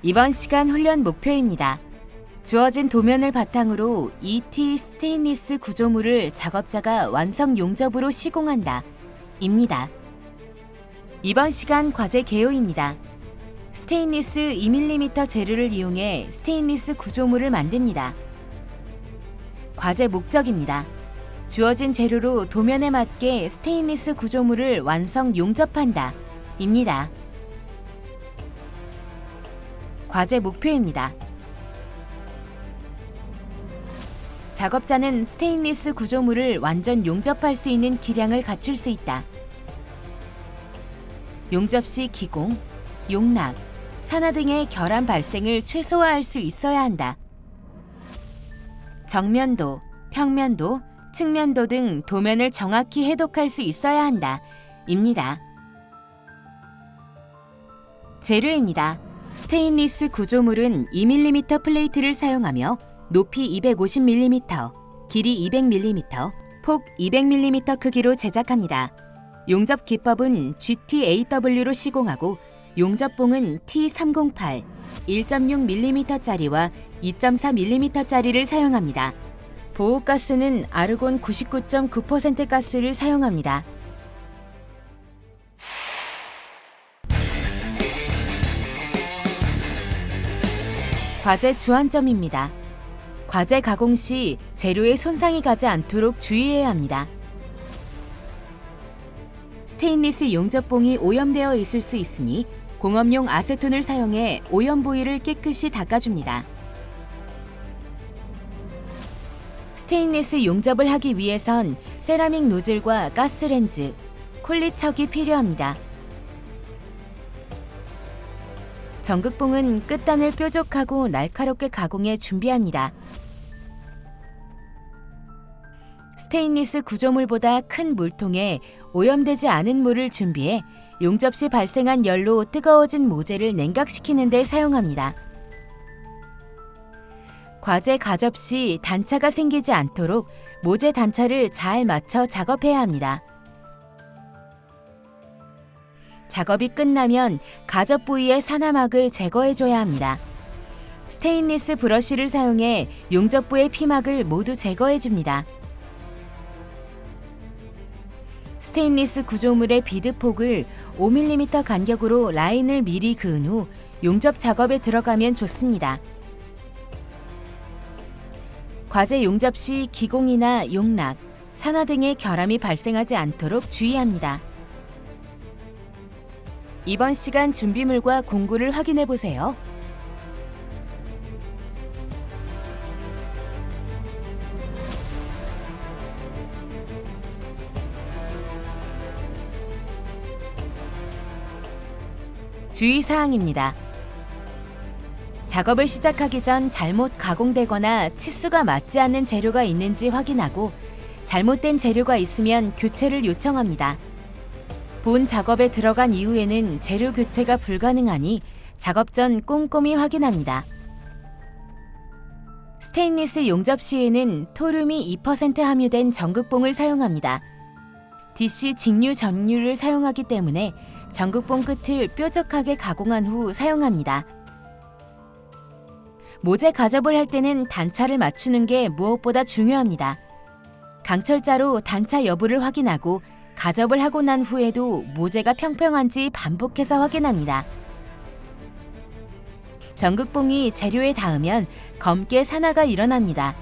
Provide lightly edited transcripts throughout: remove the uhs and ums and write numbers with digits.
이번 시간 훈련 목표입니다. 주어진 도면을 바탕으로 ET 스테인리스 구조물을 작업자가 완성 용접으로 시공한다. 입니다. 이번 시간 과제 개요입니다. 스테인리스 2mm 재료를 이용해 스테인리스 구조물을 만듭니다. 과제 목적입니다. 주어진 재료로 도면에 맞게 스테인리스 구조물을 완성 용접한다. 입니다. 과제 목표입니다. 작업자는 스테인리스 구조물을 완전 용접할 수 있는 기량을 갖출 수 있다. 용접 시 기공, 용락, 산화 등의 결함 발생을 최소화할 수 있어야 한다. 정면도, 평면도, 측면도 등 도면을 정확히 해독할 수 있어야 한다. 입니다. 재료입니다. 스테인리스 구조물은 2mm 플레이트를 사용하며 높이 250mm, 길이 200mm, 폭 200mm 크기로 제작합니다. 용접 기법은 GT-AW로 시공하고 용접봉은 T308, 1.6mm짜리와 2.4mm짜리를 사용합니다. 보호가스는 아르곤 99.9% 가스를 사용합니다. 과제 주안점입니다. 과제 가공 시 재료에 손상이 가지 않도록 주의해야 합니다. 스테인리스 용접봉이 오염되어 있을 수 있으니 공업용 아세톤을 사용해 오염 부위를 깨끗이 닦아줍니다. 스테인리스 용접을 하기 위해선 세라믹 노즐과 가스렌즈, 콜리척이 필요합니다. 전극봉은 끝단을 뾰족하고 날카롭게 가공해 준비합니다. 스테인리스 구조물보다 큰 물통에 오염되지 않은 물을 준비해 용접 시 발생한 열로 뜨거워진 모재를 냉각시키는 데 사용합니다. 과제 가접 시 단차가 생기지 않도록 모재 단차를 잘 맞춰 작업해야 합니다. 작업이 끝나면 가접 부위의 산화막을 제거해줘야 합니다. 스테인리스 브러쉬를 사용해 용접부의 피막을 모두 제거해줍니다. 스테인리스 구조물의 비드폭을 5mm 간격으로 라인을 미리 그은 후 용접 작업에 들어가면 좋습니다. 과제 용접 시 기공이나 용락, 산화 등의 결함이 발생하지 않도록 주의합니다. 이번 시간 준비물과 공구를 확인해 보세요. 주의사항입니다. 작업을 시작하기 전 잘못 가공되거나 치수가 맞지 않는 재료가 있는지 확인하고 잘못된 재료가 있으면 교체를 요청합니다. 본 작업에 들어간 이후에는 재료 교체가 불가능하니 작업 전 꼼꼼히 확인합니다. 스테인리스 용접 시에는 토륨이 2% 함유된 전극봉을 사용합니다. DC 직류 전류를 사용하기 때문에 전극봉 끝을 뾰족하게 가공한 후 사용합니다. 모재 가접을 할 때는 단차를 맞추는 게 무엇보다 중요합니다. 강철자로 단차 여부를 확인하고 가접을 하고 난 후에도 모재가 평평한지 반복해서 확인합니다. 전극봉이 재료에 닿으면 검게 산화가 일어납니다.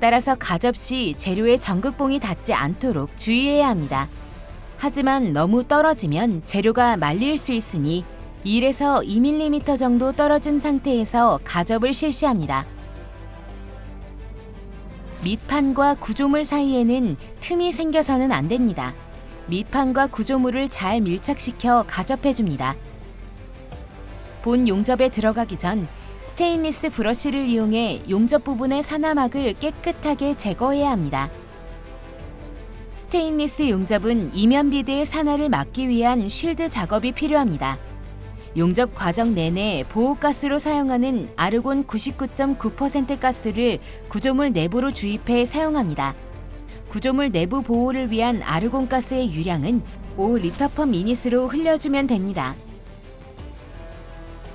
따라서 가접 시 재료에 전극봉이 닿지 않도록 주의해야 합니다. 하지만 너무 떨어지면 재료가 말릴 수 있으니 1에서 2mm 정도 떨어진 상태에서 가접을 실시합니다. 밑판과 구조물 사이에는 틈이 생겨서는 안 됩니다. 밑판과 구조물을 잘 밀착시켜 가접해줍니다. 본 용접에 들어가기 전 스테인리스 브러쉬를 이용해 용접 부분의 산화막을 깨끗하게 제거해야 합니다. 스테인리스 용접은 이면 비드의 산화를 막기 위한 쉴드 작업이 필요합니다. 용접 과정 내내 보호가스로 사용하는 아르곤 99.9% 가스를 구조물 내부로 주입해 사용합니다. 구조물 내부 보호를 위한 아르곤 가스의 유량은 5L/min으로 흘려주면 됩니다.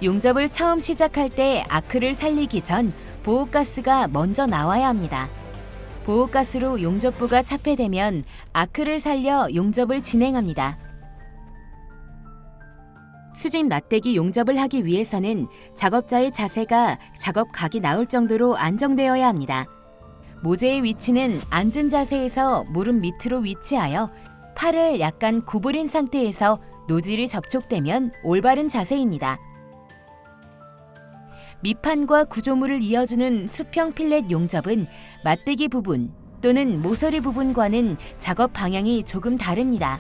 용접을 처음 시작할 때 아크를 살리기 전 보호가스가 먼저 나와야 합니다. 보호가스로 용접부가 차폐되면 아크를 살려 용접을 진행합니다. 수직 맞대기 용접을 하기 위해서는 작업자의 자세가 작업 각이 나올 정도로 안정되어야 합니다. 모재의 위치는 앉은 자세에서 무릎 밑으로 위치하여 팔을 약간 구부린 상태에서 노즐이 접촉되면 올바른 자세입니다. 밑판과 구조물을 이어주는 수평 필렛 용접은 맞대기 부분 또는 모서리 부분과는 작업 방향이 조금 다릅니다.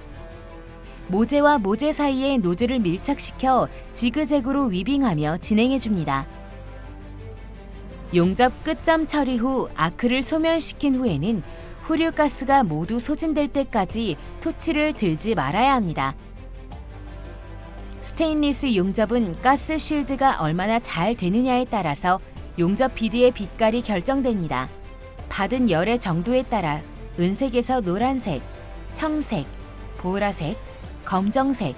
모재와 모재 사이에 노즐을 밀착시켜 지그재그로 위빙하며 진행해줍니다. 용접 끝점 처리 후 아크를 소멸시킨 후에는 후류가스가 모두 소진될 때까지 토치를 들지 말아야 합니다. 스테인리스 용접은 가스 쉴드가 얼마나 잘 되느냐에 따라서 용접 비드의 빛깔이 결정됩니다. 받은 열의 정도에 따라 은색에서 노란색, 청색, 보라색, 검정색,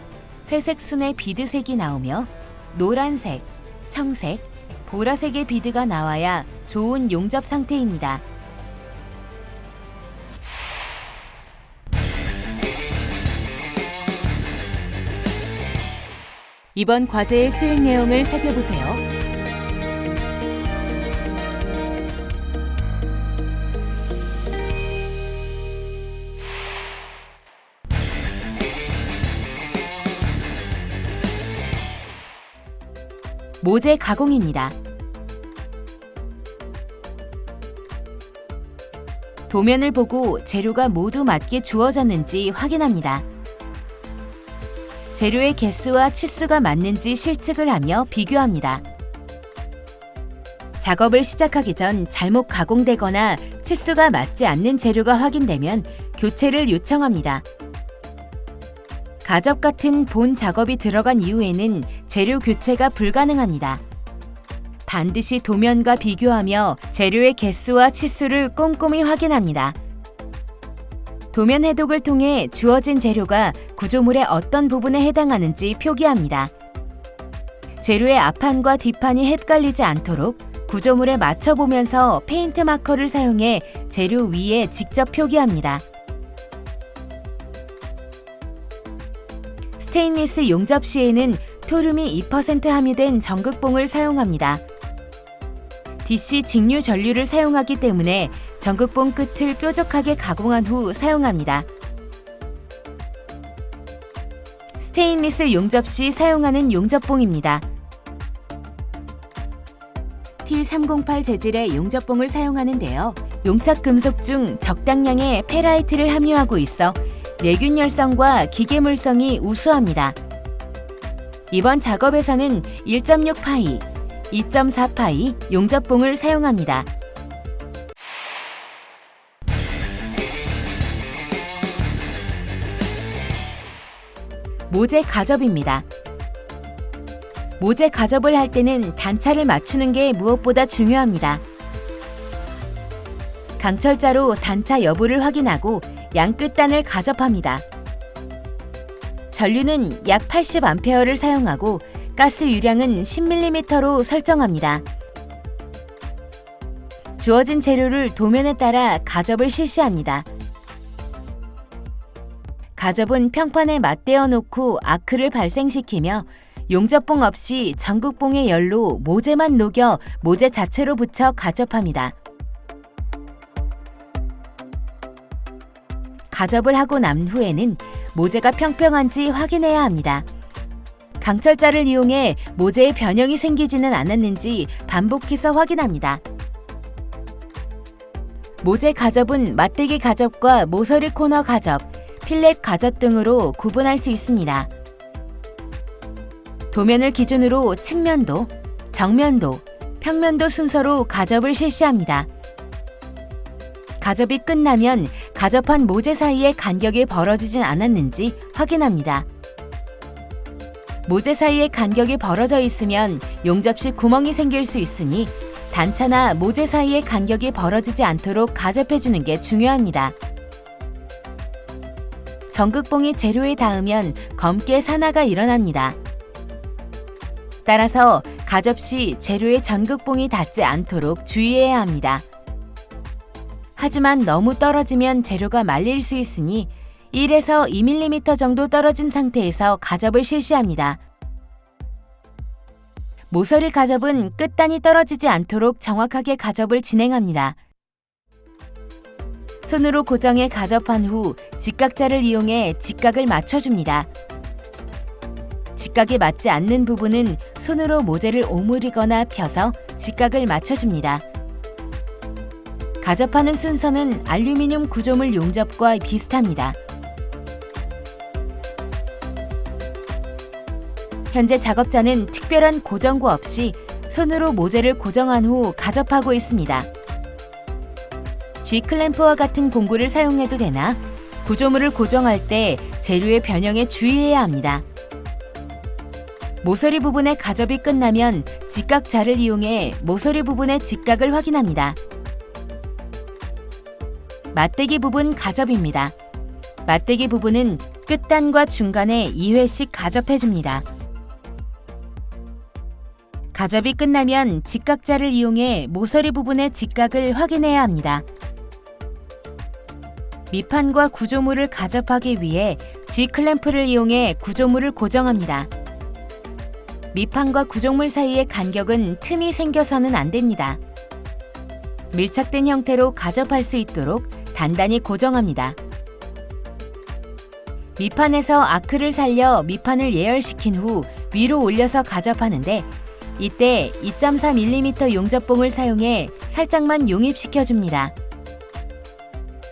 회색 순의 비드색이 나오며 노란색, 청색, 보라색의 비드가 나와야 좋은 용접 상태입니다. 이번 과제의 수행 내용을 살펴보세요. 모재 가공입니다. 도면을 보고 재료가 모두 맞게 주어졌는지 확인합니다. 재료의 개수와 치수가 맞는지 실측을 하며 비교합니다. 작업을 시작하기 전 잘못 가공되거나 치수가 맞지 않는 재료가 확인되면 교체를 요청합니다. 가접 같은 본 작업이 들어간 이후에는 재료 교체가 불가능합니다. 반드시 도면과 비교하며 재료의 개수와 치수를 꼼꼼히 확인합니다. 도면 해독을 통해 주어진 재료가 구조물의 어떤 부분에 해당하는지 표기합니다. 재료의 앞판과 뒷판이 헷갈리지 않도록 구조물에 맞춰보면서 페인트 마커를 사용해 재료 위에 직접 표기합니다. 스테인리스 용접 시에는 토륨이 2% 함유된 전극봉을 사용합니다. DC 직류 전류를 사용하기 때문에 전극봉 끝을 뾰족하게 가공한 후 사용합니다. 스테인리스 용접 시 사용하는 용접봉입니다. T308 재질의 용접봉을 사용하는데요. 용착 금속 중 적당량의 페라이트를 함유하고 있어 내균 열성과 기계물성이 우수합니다. 이번 작업에서는 1.6파이, 2.4파이 용접봉을 사용합니다. 모재 가접입니다. 모재 가접을 할 때는 단차를 맞추는 게 무엇보다 중요합니다. 강철자로 단차 여부를 확인하고 양 끝단을 가접합니다. 전류는 약 80A를 사용하고 가스 유량은 10mm로 설정합니다. 주어진 재료를 도면에 따라 가접을 실시합니다. 가접은 평판에 맞대어 놓고 아크를 발생시키며 용접봉 없이 전극봉의 열로 모재만 녹여 모재 자체로 붙여 가접합니다. 가접을 하고 난 후에는 모재가 평평한지 확인해야 합니다. 강철자를 이용해 모재에 변형이 생기지는 않았는지 반복해서 확인합니다. 모재 가접은 맞대기 가접과 모서리 코너 가접, 필렛 가접 등으로 구분할 수 있습니다. 도면을 기준으로 측면도, 정면도, 평면도 순서로 가접을 실시합니다. 가접이 끝나면 가접한 모재 사이의 간격이 벌어지진 않았는지 확인합니다. 모재 사이의 간격이 벌어져 있으면 용접 시 구멍이 생길 수 있으니 단차나 모재 사이의 간격이 벌어지지 않도록 가접해주는 게 중요합니다. 전극봉이 재료에 닿으면 검게 산화가 일어납니다. 따라서 가접 시 재료의 전극봉이 닿지 않도록 주의해야 합니다. 하지만 너무 떨어지면 재료가 말릴 수 있으니 1에서 2mm 정도 떨어진 상태에서 가접을 실시합니다. 모서리 가접은 끝단이 떨어지지 않도록 정확하게 가접을 진행합니다. 손으로 고정해 가접한 후 직각자를 이용해 직각을 맞춰줍니다. 직각에 맞지 않는 부분은 손으로 모재를 오므리거나 펴서 직각을 맞춰줍니다. 가접하는 순서는 알루미늄 구조물 용접과 비슷합니다. 현재 작업자는 특별한 고정구 없이 손으로 모재를 고정한 후 가접하고 있습니다. G클램프와 같은 공구를 사용해도 되나 구조물을 고정할 때 재료의 변형에 주의해야 합니다. 모서리 부분의 가접이 끝나면 직각자를 이용해 모서리 부분의 직각을 확인합니다. 맞대기 부분 가접입니다. 맞대기 부분은 끝단과 중간에 2회씩 가접해줍니다. 가접이 끝나면 직각자를 이용해 모서리 부분의 직각을 확인해야 합니다. 밑판과 구조물을 가접하기 위해 G클램프를 이용해 구조물을 고정합니다. 밑판과 구조물 사이의 간격은 틈이 생겨서는 안 됩니다. 밀착된 형태로 가접할 수 있도록 단단히 고정합니다. 밑판에서 아크를 살려 밑판을 예열시킨 후 위로 올려서 가접하는데 이때 2.4mm 용접봉을 사용해 살짝만 용입시켜줍니다.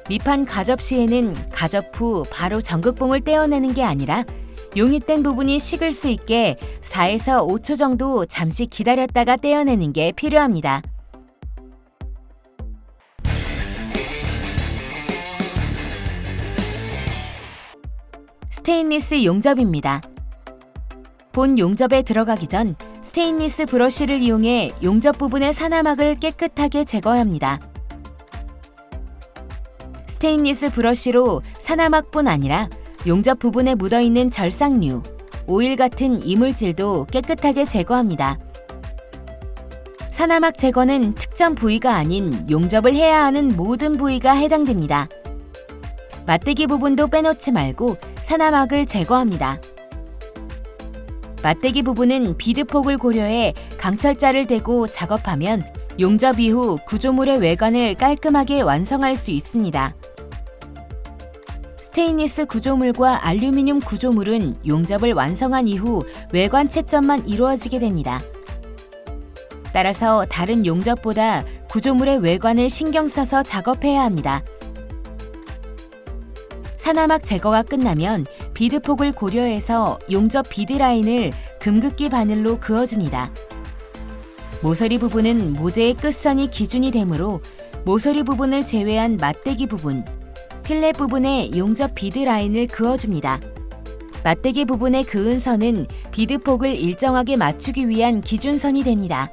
밑판 가접 시에는 가접 후 바로 전극봉을 떼어내는 게 아니라 용입된 부분이 식을 수 있게 4에서 5초 정도 잠시 기다렸다가 떼어내는 게 필요합니다. 스테인리스 용접입니다. 본 용접에 들어가기 전 스테인리스 브러쉬를 이용해 용접 부분의 사나막을 깨끗하게 제거합니다. 스테인리스 브러쉬로 사나막뿐 아니라 용접 부분에 묻어있는 절삭류, 오일 같은 이물질도 깨끗하게 제거합니다. 사나막 제거는 특정 부위가 아닌 용접을 해야 하는 모든 부위가 해당됩니다. 맞대기 부분도 빼놓지 말고 사나막을 제거합니다. 맞대기 부분은 비드폭을 고려해 강철자를 대고 작업하면 용접 이후 구조물의 외관을 깔끔하게 완성할 수 있습니다. 스테인리스 구조물과 알루미늄 구조물은 용접을 완성한 이후 외관 채점만 이루어지게 됩니다. 따라서 다른 용접보다 구조물의 외관을 신경 써서 작업해야 합니다. 사나막 제거가 끝나면 비드폭을 고려해서 용접 비드 라인을 금극기 바늘로 그어줍니다. 모서리 부분은 모재의 끝선이 기준이 되므로 모서리 부분을 제외한 맞대기 부분, 필렛 부분에 용접 비드 라인을 그어줍니다. 맞대기 부분의 그은 선은 비드폭을 일정하게 맞추기 위한 기준선이 됩니다.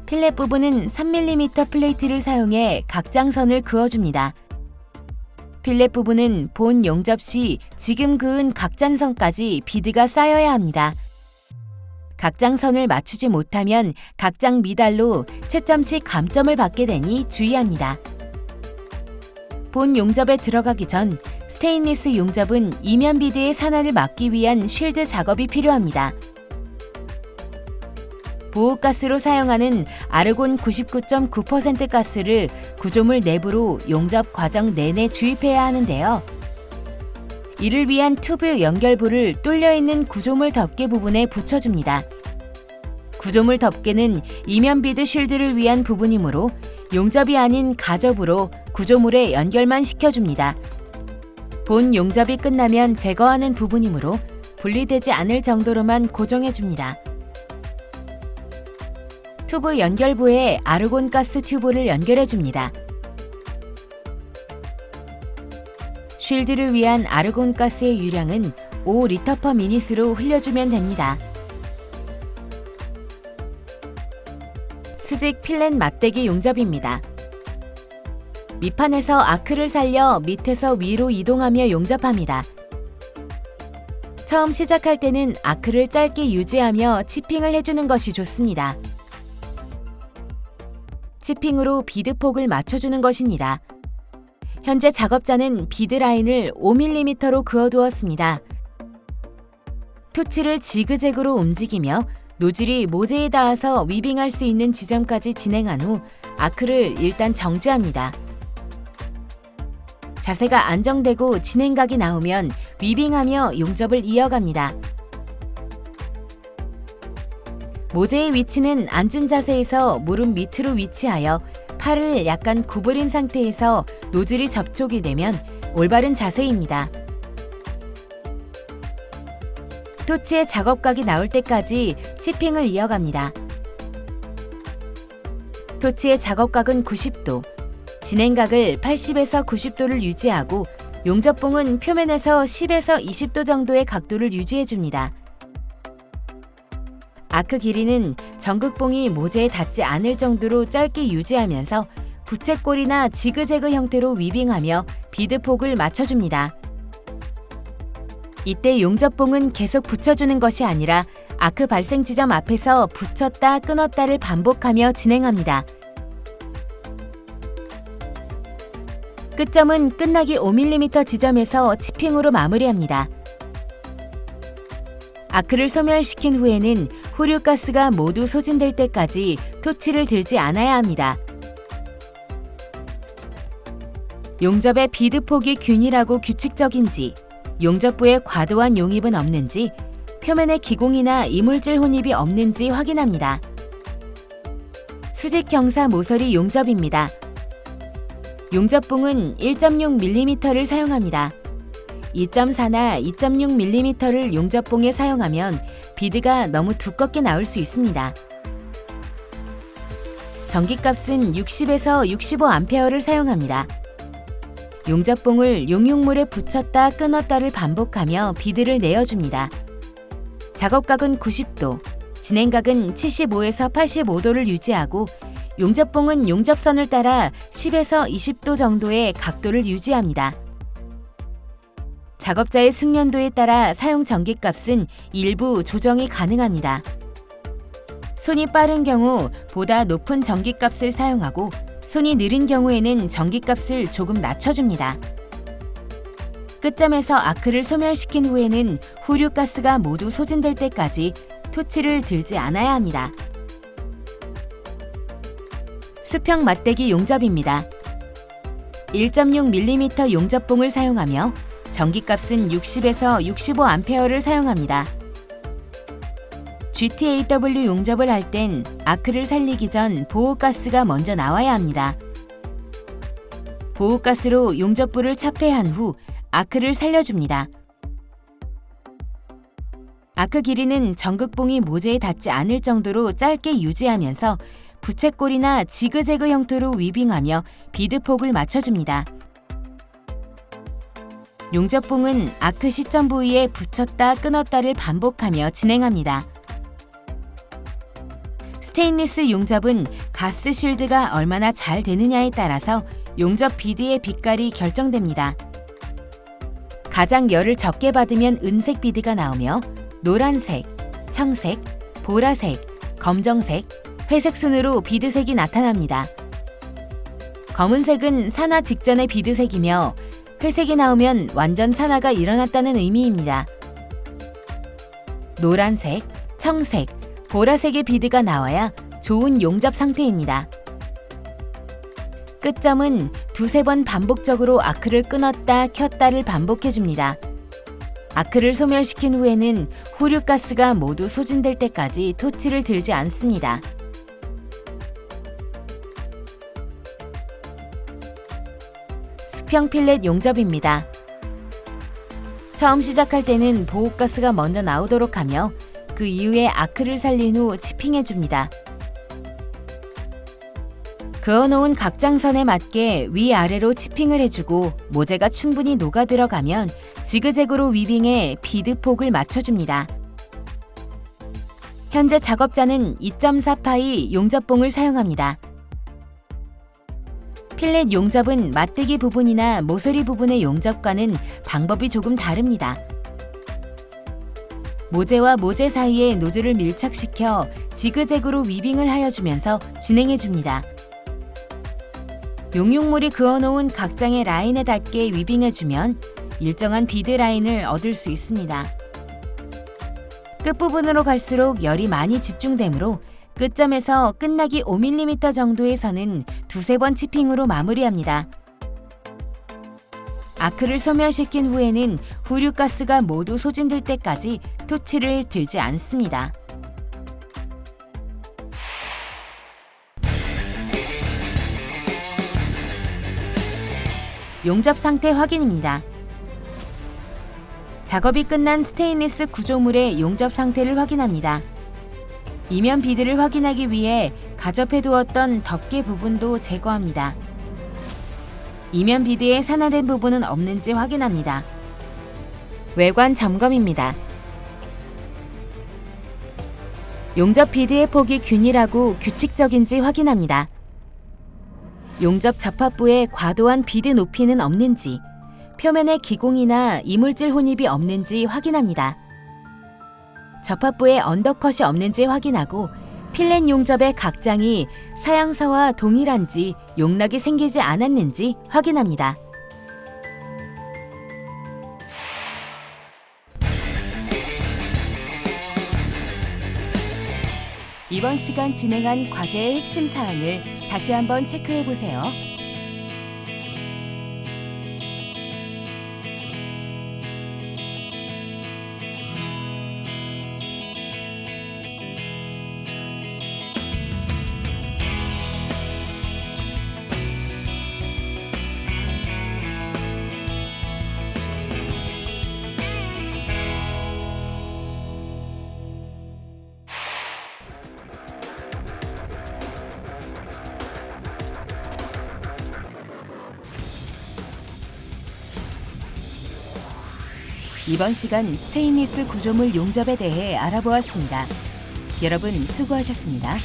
필렛 부분은 3mm 플레이트를 사용해 각장선을 그어줍니다. 필렛 부분은 본 용접 시 지금 그은 각장선까지 비드가 쌓여야 합니다. 각장선을 맞추지 못하면 각장 미달로 채점 시 감점을 받게 되니 주의합니다. 본 용접에 들어가기 전 스테인리스 용접은 이면 비드의 산화를 막기 위한 쉴드 작업이 필요합니다. 보호가스로 사용하는 아르곤 99.9% 가스를 구조물 내부로 용접 과정 내내 주입해야 하는데요. 이를 위한 튜브 연결부를 뚫려있는 구조물 덮개 부분에 붙여줍니다. 구조물 덮개는 이면 비드 쉴드를 위한 부분이므로 용접이 아닌 가접으로 구조물에 연결만 시켜줍니다. 본 용접이 끝나면 제거하는 부분이므로 분리되지 않을 정도로만 고정해줍니다. 튜브 연결부에 아르곤 가스 튜브를 연결해줍니다. 쉴드를 위한 아르곤 가스의 유량은 5L/min으로 흘려주면 됩니다. 수직 필렛 맞대기 용접입니다. 밑판에서 아크를 살려 밑에서 위로 이동하며 용접합니다. 처음 시작할 때는 아크를 짧게 유지하며 치핑을 해주는 것이 좋습니다. 치핑으로 비드폭을 맞춰주는 것입니다. 현재 작업자는 비드 라인을 5mm로 그어두었습니다. 토치를 지그재그로 움직이며 노즐이 모재에 닿아서 위빙할 수 있는 지점까지 진행한 후 아크를 일단 정지합니다. 자세가 안정되고 진행각이 나오면 위빙하며 용접을 이어갑니다. 모재의 위치는 앉은 자세에서 무릎 밑으로 위치하여 팔을 약간 구부린 상태에서 노즐이 접촉이 되면 올바른 자세입니다. 토치의 작업각이 나올 때까지 치핑을 이어갑니다. 토치의 작업각은 90도, 진행각을 80에서 90도를 유지하고 용접봉은 표면에서 10에서 20도 정도의 각도를 유지해줍니다. 아크 길이는 전극봉이 모재에 닿지 않을 정도로 짧게 유지하면서 부채꼴이나 지그재그 형태로 위빙하며 비드폭을 맞춰줍니다. 이때 용접봉은 계속 붙여주는 것이 아니라 아크 발생 지점 앞에서 붙였다 끊었다를 반복하며 진행합니다. 끝점은 끝나기 5mm 지점에서 치핑으로 마무리합니다. 아크를 소멸시킨 후에는 후류가스가 모두 소진될 때까지 토치를 들지 않아야 합니다. 용접의 비드폭이 균일하고 규칙적인지, 용접부에 과도한 용입은 없는지, 표면에 기공이나 이물질 혼입이 없는지 확인합니다. 수직 경사 모서리 용접입니다. 용접봉은 1.6mm를 사용합니다. 2.4나 2.6mm를 용접봉에 사용하면 비드가 너무 두껍게 나올 수 있습니다. 전기값은 60에서 65A를 사용합니다. 용접봉을 용융물에 붙였다 끊었다를 반복하며 비드를 내어줍니다. 작업각은 90도, 진행각은 75에서 85도를 유지하고 용접봉은 용접선을 따라 10에서 20도 정도의 각도를 유지합니다. 작업자의 숙련도에 따라 사용 전기값은 일부 조정이 가능합니다. 손이 빠른 경우 보다 높은 전기값을 사용하고 손이 느린 경우에는 전기값을 조금 낮춰줍니다. 끝점에서 아크를 소멸시킨 후에는 후류가스가 모두 소진될 때까지 토치를 들지 않아야 합니다. 수평 맞대기 용접입니다. 1.6mm 용접봉을 사용하며 전기값은 60에서 65A를 사용합니다. GTAW 용접을 할 땐 아크를 살리기 전 보호가스가 먼저 나와야 합니다. 보호가스로 용접부를 차폐한 후 아크를 살려줍니다. 아크 길이는 전극봉이 모재에 닿지 않을 정도로 짧게 유지하면서 부채꼴이나 지그재그 형태로 위빙하며 비드폭을 맞춰줍니다. 용접봉은 아크 시점 부위에 붙였다 끊었다를 반복하며 진행합니다. 스테인리스 용접은 가스 실드가 얼마나 잘 되느냐에 따라서 용접 비드의 빛깔이 결정됩니다. 가장 열을 적게 받으면 은색 비드가 나오며 노란색, 청색, 보라색, 검정색, 회색 순으로 비드색이 나타납니다. 검은색은 산화 직전의 비드색이며 회색이 나오면 완전 산화가 일어났다는 의미입니다. 노란색, 청색, 보라색의 비드가 나와야 좋은 용접 상태입니다. 끝점은 두세 번 반복적으로 아크를 끊었다 켰다를 반복해줍니다. 아크를 소멸시킨 후에는 후류가스가 모두 소진될 때까지 토치를 들지 않습니다. 수평 필렛 용접입니다. 처음 시작할 때는 보호가스가 먼저 나오도록 하며 그 이후에 아크를 살린 후 치핑해줍니다. 그어놓은 각장선에 맞게 위아래로 치핑을 해주고 모재가 충분히 녹아들어가면 지그재그로 위빙해 비드폭을 맞춰줍니다. 현재 작업자는 2.4파이 용접봉을 사용합니다. 필렛 용접은 맞대기 부분이나 모서리 부분의 용접과는 방법이 조금 다릅니다. 모재와 모재 사이에 노즐을 밀착시켜 지그재그로 위빙을 하여주면서 진행해줍니다. 용육물이 그어놓은 각 장의 라인에 닿게 위빙해주면 일정한 비드 라인을 얻을 수 있습니다. 끝부분으로 갈수록 열이 많이 집중되므로 끝점에서 끝나기 5mm 정도의 선은 두세 번 치핑으로 마무리합니다. 아크를 소멸시킨 후에는 후류가스가 모두 소진될 때까지 토치를 들지 않습니다. 용접 상태 확인입니다. 작업이 끝난 스테인리스 구조물의 용접 상태를 확인합니다. 이면 비드를 확인하기 위해 가접해 두었던 덮개 부분도 제거합니다. 이면 비드에 산화된 부분은 없는지 확인합니다. 외관 점검입니다. 용접 비드의 폭이 균일하고 규칙적인지 확인합니다. 용접 접합부에 과도한 비드 높이는 없는지, 표면에 기공이나 이물질 혼입이 없는지 확인합니다. 접합부에 언더컷이 없는지 확인하고 필렛 용접의 각 장이 사양사와 동일한지 용락이 생기지 않았는지 확인합니다. 이번 시간 진행한 과제의 핵심 사항을 다시 한번 체크해 보세요. 이번 시간 스테인리스 구조물 용접에 대해 알아보았습니다. 여러분 수고하셨습니다.